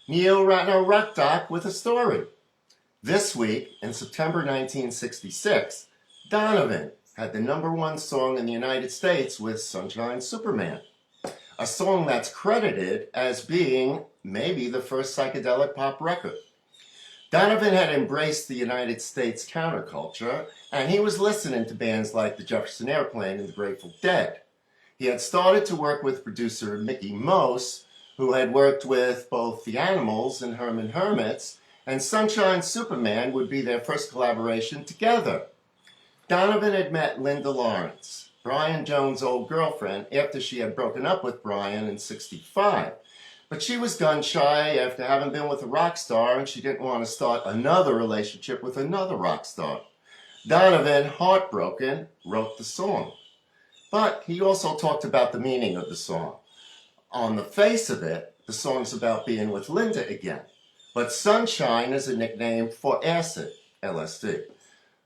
Neil Ratner with a story. This week, in September 1966, Donovan had the #1 song in the United States with Sunshine Superman, a song that's credited as being maybe the first psychedelic pop record. Donovan had embraced the United States counterculture, and he was listening to bands like the Jefferson Airplane and the Grateful Dead. He had started to work with producer Mickey Jaggers, who had worked with both the Animals and Herman Hermits, and Sunshine Superman would be their first collaboration together. Donovan had met Linda Lawrence, Brian Jones' old girlfriend, after she had broken up with Brian in '65. But she was gun-shy after having been with a rock star, and she didn't want to start another relationship with another rock star. Donovan, heartbroken, wrote the song. But he also talked about the meaning of the song. On the face of it, the song's about being with Linda again. But Sunshine is a nickname for acid, LSD.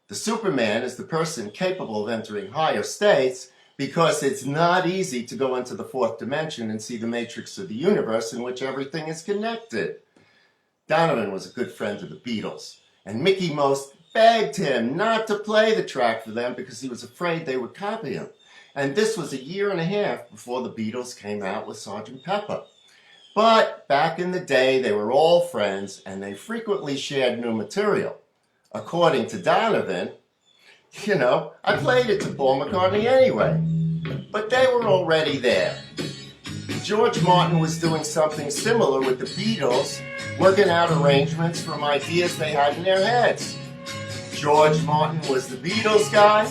The Superman is the person capable of entering higher states because it's not easy to go into the fourth dimension and see the matrix of the universe in which everything is connected. Donovan was a good friend of the Beatles, and Mickey most begged him not to play the track for them because he was afraid they would copy him. And this was 1.5 years before the Beatles came out with Sgt. Pepper. But back in the day, they were all friends, and they frequently shared new material. According to Donovan, I played it to Paul McCartney anyway. But they were already there. George Martin was doing something similar with the Beatles, working out arrangements from ideas they had in their heads. George Martin was the Beatles guy,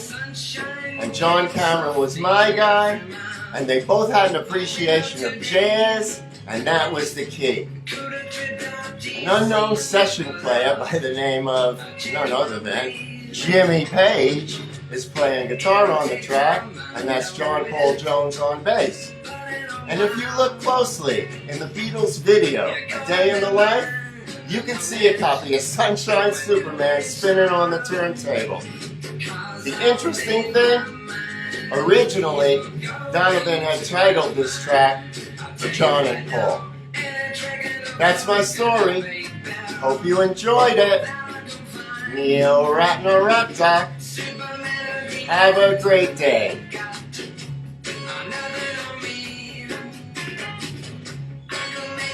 and John Cameron was my guy, and they both had an appreciation of jazz, and that was the key. An unknown session player by the name of none other than Jimmy Page is playing guitar on the track, and that's John Paul Jones on bass. And if you look closely in the Beatles video, A Day in the Life, you can see a copy of Sunshine Superman spinning on the turntable. The interesting thing, originally, Donovan had titled this track for John and Paul. That's my story. Hope you enjoyed it. Neil Ratner. Have a great day.